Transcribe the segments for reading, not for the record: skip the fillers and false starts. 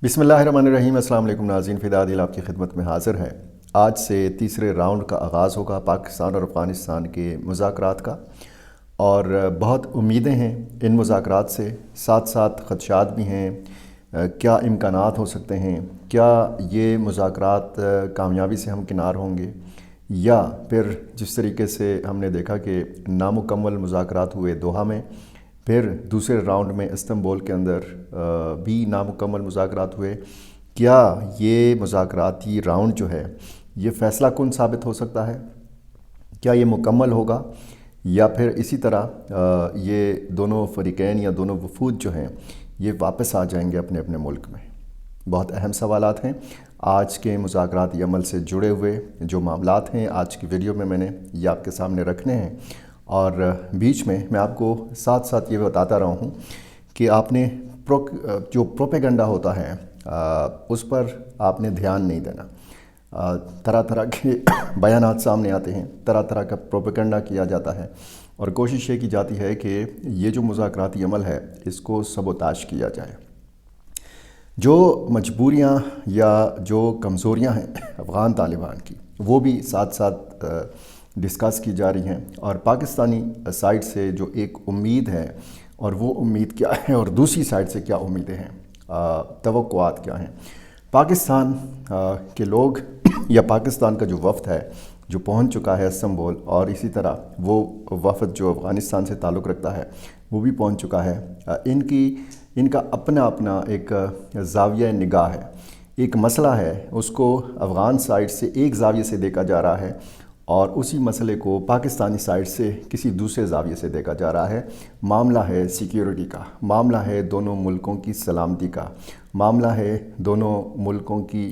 बिस्मिल्लाहिर्रहमानिर्रहीम। अस्सलाम वालेकुम नाज़रीन, फ़िदा दिल आपकी खिदमत में हाज़िर है। आज से तीसरे राउंड का आगाज़ होगा पाकिस्तान और अफ़गानिस्तान के मुज़ाकरात का, और बहुत उम्मीदें हैं इन मुज़ाकरात से, साथ साथ ख़दशात भी हैं। क्या इम्कानात हो सकते हैं, क्या ये मुज़ाकरात कामयाबी से हमकिनार होंगे, या फिर जिस तरीके से हमने देखा कि नामुकम्मल मुज़ाकरात हुए दोहा में, फिर दूसरे राउंड में इस्तांबुल के अंदर भी नामुकम्मल मुज़ाकरात हुए। क्या ये मुज़ाकराती राउंड जो है ये फ़ैसला कुन साबित हो सकता है, क्या ये मुकम्मल होगा, या फिर इसी तरह ये दोनों फ़रीक़ैन या दोनों वफूद जो हैं ये वापस आ जाएंगे अपने अपने मुल्क में। बहुत अहम सवालात हैं। आज के मुज़ाकराती अमल से जुड़े हुए जो मामलात हैं आज की वीडियो में मैंने ये आपके सामने रखने हैं, और बीच में मैं आपको साथ साथ ये बताता रहा हूँ कि आपने जो प्रोपेगेंडा होता है उस पर आपने ध्यान नहीं देना। तरह तरह के बयानात सामने आते हैं, तरह तरह का प्रोपेगेंडा किया जाता है, और कोशिश ये की जाती है कि ये जो मुज़ाकराती अमल है इसको सबोताश किया जाए। जो मजबूरियाँ या जो कमज़ोरियाँ हैं अफ़गान तालिबान की, वो भी साथ साथ डिस्कस की जा रही हैं, और पाकिस्तानी साइड से जो एक उम्मीद है और वो उम्मीद क्या है, और दूसरी साइड से क्या उम्मीदें हैं, तवक्कुआत क्या हैं। पाकिस्तान के लोग या पाकिस्तान का जो वफ़द है जो पहुंच चुका है इस्तांबुल, और इसी तरह वो वफ़द जो अफ़गानिस्तान से ताल्लुक़ रखता है वो भी पहुंच चुका है। इनका अपना अपना एक ज़ाविया निगाह है। एक मसला है उसको अफ़गान साइड से एक ज़ाविये से देखा जा रहा है, और उसी मसले को पाकिस्तानी साइड से किसी दूसरे ज़ाविये से देखा जा रहा है। मामला है सिक्योरिटी का, मामला है दोनों मुल्कों की सलामती का, मामला है दोनों मुल्कों की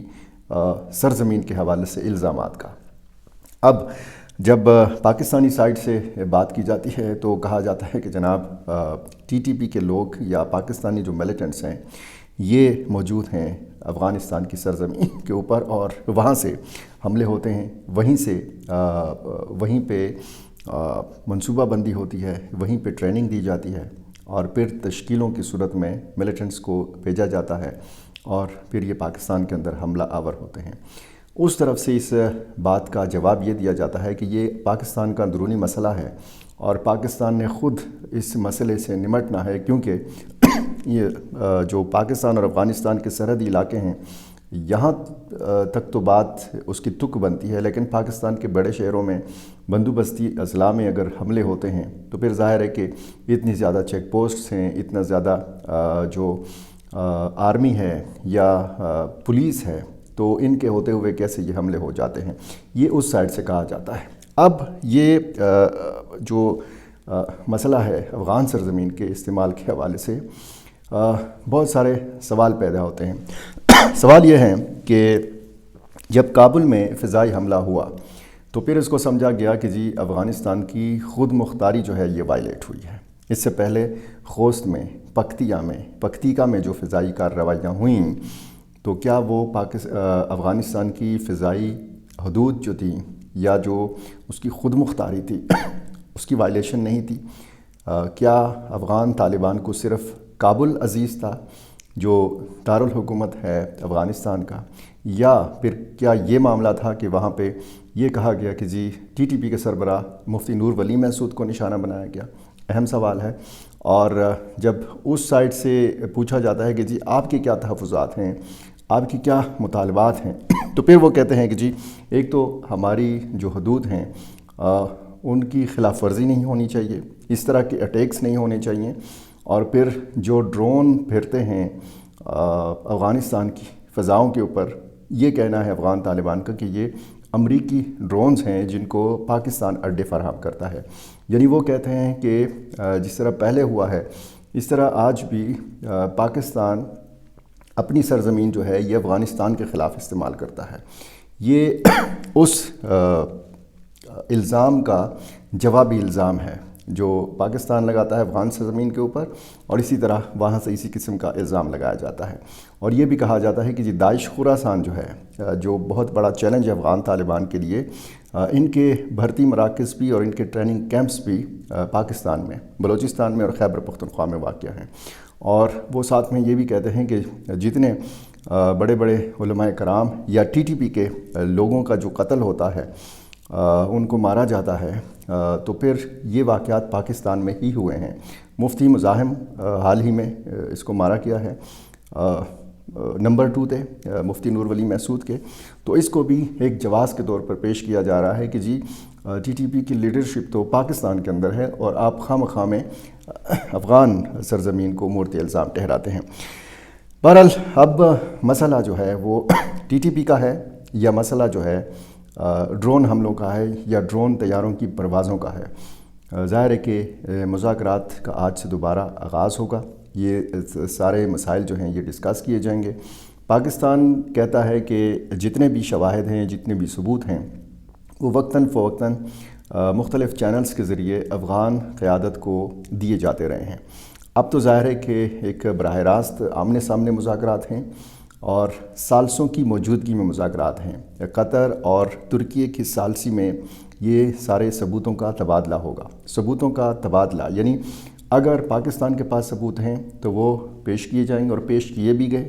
सरज़मीन के हवाले से इल्ज़ामात का। अब जब पाकिस्तानी साइड से बात की जाती है तो कहा जाता है कि जनाब टीटीपी के लोग या पाकिस्तानी जो मिलिटेंट्स हैं ये मौजूद हैं अफ़गानिस्तान की सरज़मीन के ऊपर, और वहाँ से हमले होते हैं, वहीं पे मंसूबाबंदी होती है, वहीं पे ट्रेनिंग दी जाती है, और फिर तश्कीलों की सूरत में मिलिटेंट्स को भेजा जाता है, और फिर ये पाकिस्तान के अंदर हमला आवर होते हैं। उस तरफ से इस बात का जवाब ये दिया जाता है कि ये पाकिस्तान का अंदरूनी मसला है, और पाकिस्तान ने ख़ुद इस मसले से निमटना है, क्योंकि ये जो पाकिस्तान और अफ़गानिस्तान के सरहदी इलाके हैं यहाँ तक तो बात उसकी तुक बनती है, लेकिन पाकिस्तान के बड़े शहरों में बंदोबस्ती अज़ला में अगर हमले होते हैं तो फिर ज़ाहिर है कि इतनी ज़्यादा चेक पोस्ट्स हैं, इतना ज़्यादा जो आर्मी है या पुलिस है, तो इनके होते हुए कैसे ये हमले हो जाते हैं, ये उस साइड से कहा जाता है। अब ये जो मसला है अफ़गान सरज़मीन के इस्तेमाल के हवाले से बहुत सारे सवाल पैदा होते हैं। सवाल ये है कि जब काबुल में फ़िज़ाई हमला हुआ तो फिर इसको समझा गया कि जी अफ़गानिस्तान की ख़ुद मुख्तारी जो है ये वायलेट हुई है। इससे पहले खोस्त में, पख्तिका में जो फ़िज़ाई कार्रवाइयाँ हुई, तो क्या वो अफ़गानिस्तान की फ़िज़ाई हदूद जो थी या जो उसकी ख़ुद मुख्तारी थी उसकी वायलेशन नहीं थी? क्या अफ़गान तालिबान को सिर्फ़ काबुल अज़ीज़ था जो दारुल हुकूमत है अफ़गानिस्तान का, या फिर क्या ये मामला था कि वहाँ पे ये कहा गया कि जी टीटीपी के सरबराह मुफ्ती नूर वली महसूद को निशाना बनाया गया? अहम सवाल है। और जब उस साइड से पूछा जाता है कि जी आपके क्या तहफ़्फ़ुज़ात हैं, आपकी क्या मुतालबात हैं, तो फिर वो कहते हैं कि जी एक तो हमारी जो हदूद हैं उनकी खिलाफ वर्जी नहीं होनी चाहिए, इस तरह के अटैक्स नहीं होने चाहिए, और फिर जो ड्रोन फिरते हैं अफ़गानिस्तान की फ़ज़ाओं के ऊपर, ये कहना है अफ़गान तालिबान का कि ये अमरीकी ड्रोन्स हैं जिनको पाकिस्तान अड्डे फराहम करता है। यानी वो कहते हैं कि जिस तरह पहले हुआ है इस तरह आज भी पाकिस्तान अपनी सरज़मीन जो है ये अफ़गानिस्तान के ख़िलाफ़ इस्तेमाल करता है। ये उस इल्ज़ाम का जवाबी इल्ज़ाम है जो पाकिस्तान लगाता है अफ़गान सरज़मीन के ऊपर, और इसी तरह वहाँ से इसी किस्म का इल्ज़ाम लगाया जाता है। और ये भी कहा जाता है कि जी दाइश खुरासान जो है, जो बहुत बड़ा चैलेंज है अफ़गान तालिबान के लिए, इनके भर्ती मराकज़ भी और इनके ट्रेनिंग कैंप्स भी पाकिस्तान में, बलूचिस्तान में और खैबर पख्तूनख्वा में वाक़या हैं। और वो साथ में ये भी कहते हैं कि जितने बड़े बड़े उलमाए कराम या TTP के लोगों का जो कत्ल होता है, उनको मारा जाता है, तो फिर ये वाक़यात पाकिस्तान में ही हुए हैं। मुफ्ती मुज़ाहिम हाल ही में इसको मारा गया है, नंबर 2 थे मुफ्ती नूर वली महसूद के। तो इसको भी एक जवाज़ के तौर पर पेश किया जा रहा है कि जी TTP की लीडरशिप तो पाकिस्तान के अंदर है और आप खामखा में अफ़गान सरज़मीन को मोर्ते इल्ज़ाम ठहराते हैं। बहरहाल अब मसला जो है वो TTP का है या मसला जो है ड्रोन हमलों का है या ड्रोन तैयारों की परवाज़ों का है। ज़ाहिर है कि मुज़ाकरात का आज से दोबारा आगाज़ होगा। ये सारे मसाइल जो हैं ये डिस्कस किए जाएंगे। पाकिस्तान कहता है कि जितने भी शवाहिद हैं, जितने भी सबूत हैं, वो वक्तन फ़वक्तन मुख्तलिफ़ चैनल्स के ज़रिए अफ़गान क़यादत को दिए जाते रहे हैं। अब तो ज़ाहिर है कि एक बराह रास्त आमने सामने मुज़ाकरात हैं और सालसों की मौजूदगी में मुज़ाकरात हैं। कतर और तुर्की की सालसी में ये सारे सबूतों का तबादला होगा। सबूतों का तबादला यानी अगर पाकिस्तान के पास सबूत हैं तो वो पेश किए जाएंगे और पेश किए भी गए,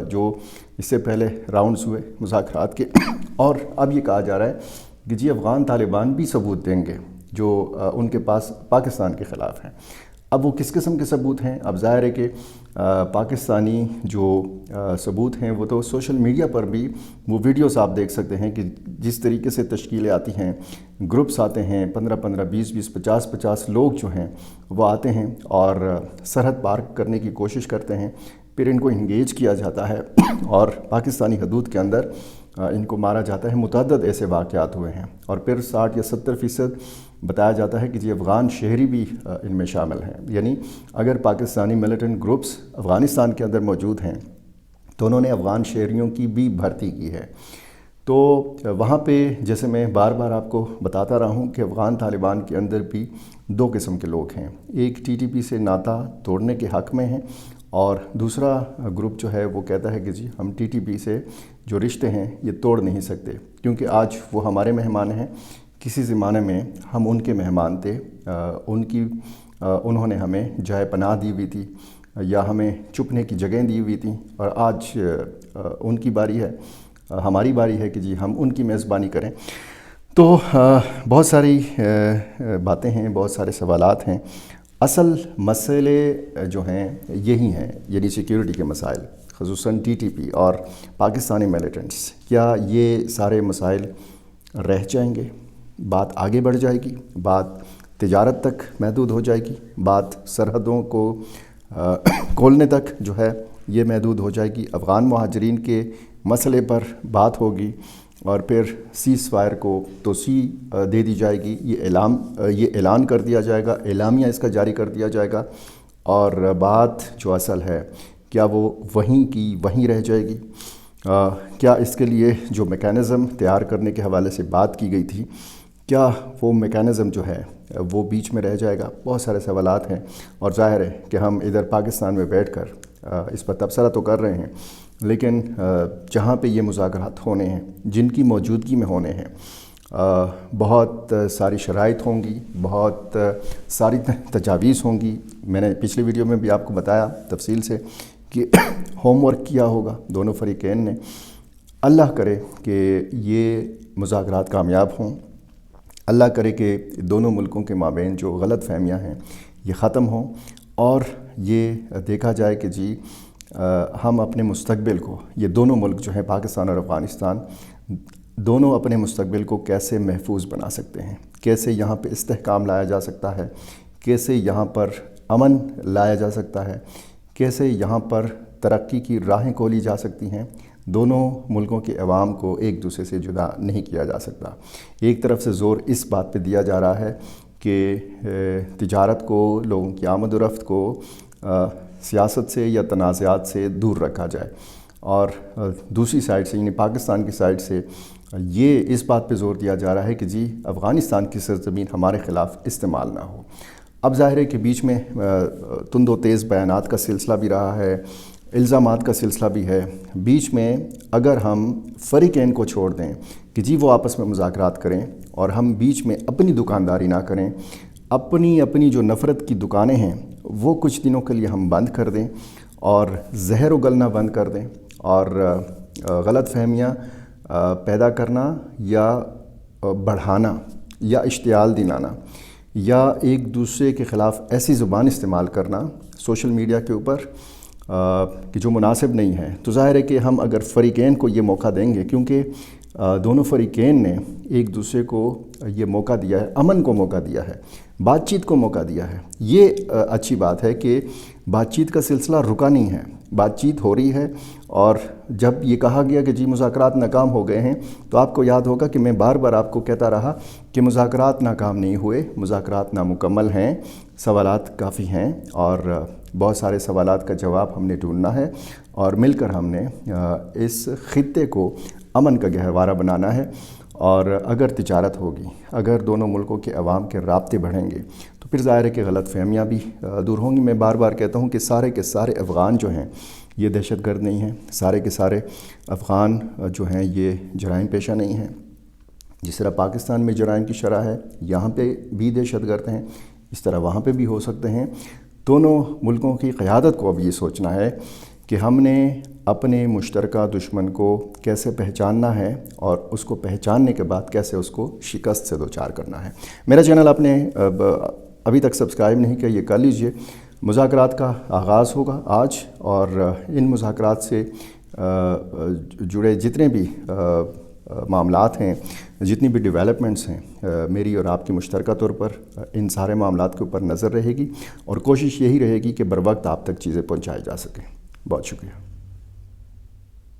जो इससे पहले राउंड्स हुए मुज़ाकरात के। और अब ये कहा जा रहा है कि जी अफ़गान तालिबान भी सबूत देंगे जो उनके पास पाकिस्तान के ख़िलाफ़ हैं। अब वो किस किस्म के सबूत हैं? अब ज़ाहिर है कि पाकिस्तानी जो सबूत हैं वो तो सोशल मीडिया पर भी वो वीडियोस आप देख सकते हैं कि जिस तरीके से तश्कीलें आती हैं, ग्रुप्स आते हैं, 15-15, 20-20, 50-50 लोग जो हैं वो आते हैं और सरहद पार करने की कोशिश करते हैं। फिर इनको इंगेज किया जाता है और पाकिस्तानी हदूद के अंदर इनको मारा जाता है। मुतअद्दिद ऐसे वाक़यात हुए हैं और फिर 60 या 70% बताया जाता है कि जी अफ़गान शहरी भी इनमें शामिल हैं। यानी अगर पाकिस्तानी मिलिटेंट ग्रुप्स अफ़गानिस्तान के अंदर मौजूद हैं तो उन्होंने अफ़गान शहरियों की भी भर्ती की है। तो वहाँ पे जैसे मैं बार बार आपको बताता रहा हूँ कि अफ़गान तालिबान के अंदर भी 2 किस्म के लोग हैं। एक TTP से नाता तोड़ने के हक़ में हैं और दूसरा ग्रुप जो है वो कहता है कि जी हम TTP से जो रिश्ते हैं ये तोड़ नहीं सकते, क्योंकि आज वो हमारे मेहमान हैं। किसी ज़माने में हम उनके मेहमान थे, उन्होंने हमें जाए पनाह दी हुई थी या हमें छुपने की जगह दी हुई थी, और आज उनकी बारी है, हमारी बारी है कि जी हम उनकी मेज़बानी करें। तो बहुत सारी बातें हैं, बहुत सारे सवालात हैं। असल मसले जो हैं यही हैं, यानी सिक्योरिटी के मसाइल, ख़ुसूसन TTP और पाकिस्तानी मिलिटेंट्स। क्या ये सारे मसाइल रह जाएंगे? बात आगे बढ़ जाएगी, बात तिजारत तक महदूद हो जाएगी, बात सरहदों को खोलने तक जो है ये महदूद हो जाएगी। अफ़गान मुहाजिरीन के मसले पर बात होगी और फिर सीज़ फायर को तोसीह दे दी जाएगी। ये ऐलान कर दिया जाएगा, एलामिया इसका जारी कर दिया जाएगा, और बात जो असल है क्या वो वहीं की वहीं रह जाएगी? क्या इसके लिए जो मेकैनिज़म तैयार करने के हवाले से बात की गई थी, क्या वो मेकैनिज़म जो है वो बीच में रह जाएगा? बहुत सारे सवालात हैं और ज़ाहिर है कि हम इधर पाकिस्तान में बैठकर इस पर तबसरा तो कर रहे हैं, लेकिन जहाँ पे ये मुज़ाकरात होने हैं, जिनकी मौजूदगी में होने हैं, बहुत सारी शराइत होंगी, बहुत सारी तजावीज़ होंगी। मैंने पिछले वीडियो में भी आपको बताया तफसील से कि होमवर्क किया होगा दोनों फ़रीक़ैन ने। अल्लाह करे कि ये मुज़ाकरात कामयाब हों, अल्लाह करे कि दोनों मुल्कों के माबैन जो गलत फहमियाँ हैं ये ख़त्म हों और ये देखा जाए कि जी हम अपने मुस्तक़बिल को, ये दोनों मुल्क जो हैं पाकिस्तान और अफ़गानिस्तान, दोनों अपने मुस्तक़बिल को कैसे महफूज बना सकते हैं, कैसे यहाँ पे इस्तेहकाम लाया जा सकता है, कैसे यहाँ पर अमन लाया जा सकता है, कैसे यहाँ पर तरक्की की राहें खोली जा सकती हैं। दोनों मुल्कों के अवाम को एक दूसरे से जुदा नहीं किया जा सकता। एक तरफ से ज़ोर इस बात पे दिया जा रहा है कि तिजारत को, लोगों की आमद व रफ्त को सियासत से या तनाज़ात से दूर रखा जाए, और दूसरी साइड से यानी पाकिस्तान की साइड से ये इस बात पे ज़ोर दिया जा रहा है कि जी अफ़गानिस्तान की सरज़मीन हमारे ख़िलाफ़ इस्तेमाल ना हो। अब ज़ाहिर है कि बीच में तुंदो तेज़ बयानात का सिलसिला भी रहा है, इल्ज़ामात का सिलसिला भी है। बीच में अगर हम फ़रीक़ैन को छोड़ दें कि जी वो आपस में मुज़ाकरात करें और हम बीच में अपनी दुकानदारी ना करें, अपनी जो नफ़रत की दुकानें हैं वो कुछ दिनों के लिए हम बंद कर दें और ज़हर उगलना बंद कर दें اور غلط فہمیاں پیدا کرنا یا بڑھانا یا اشتعال دلانا یا ایک دوسرے کے خلاف ایسی زبان استعمال کرنا سوشل میڈیا کے اوپر کہ جو مناسب نہیں ہے، تو ظاہر ہے کہ ہم اگر فریقین کو یہ موقع دیں گے، کیونکہ دونوں فریقین نے ایک دوسرے کو یہ موقع دیا ہے، امن کو موقع دیا ہے، بات چیت کو موقع دیا ہے۔ یہ اچھی بات ہے کہ بات چیت کا سلسلہ رکا نہیں ہے، بات چیت ہو رہی ہے۔ اور جب یہ کہا گیا کہ جی مذاکرات ناکام ہو گئے ہیں، تو آپ کو یاد ہوگا کہ میں بار بار آپ کو کہتا رہا کہ مذاکرات ناکام نہیں ہوئے، مذاکرات نامکمل ہیں، سوالات کافی ہیں اور بہت سارے سوالات کا جواب ہم نے ڈھونڈنا ہے، اور مل کر ہم نے اس خطے کو امن کا گہوارہ بنانا ہے۔ اور اگر تجارت ہوگی، اگر دونوں ملکوں کے عوام کے رابطے بڑھیں گے، تو پھر ظاہر ہے کہ غلط فہمیاں بھی دور ہوں گی۔ میں بار بار کہتا ہوں کہ سارے کے سارے افغان جو ہیں یہ دہشت گرد نہیں ہیں، سارے کے سارے افغان جو ہیں یہ جرائم پیشہ نہیں ہیں۔ جس طرح پاکستان میں جرائم کی شرح ہے، یہاں پہ بھی دہشت گرد ہیں، اس طرح وہاں پہ بھی ہو سکتے ہیں۔ دونوں ملکوں کی قیادت کو اب یہ سوچنا ہے کہ ہم نے اپنے مشترکہ دشمن کو کیسے پہچاننا ہے اور اس کو پہچاننے کے بعد کیسے اس کو شکست سے دوچار کرنا ہے۔ میرا چینل آپ نے ابھی تک سبسکرائب نہیں کیا، یہ کر لیجئے۔ مذاکرات کا آغاز ہوگا آج، اور ان مذاکرات سے جڑے جتنے بھی معاملات ہیں، جتنی بھی ڈیولپمنٹس ہیں، میری اور آپ کی مشترکہ طور پر ان سارے معاملات کے اوپر نظر رہے گی، اور کوشش یہی رہے گی کہ بروقت آپ تک چیزیں پہنچائی جا سکیں۔ بہت شکریہ۔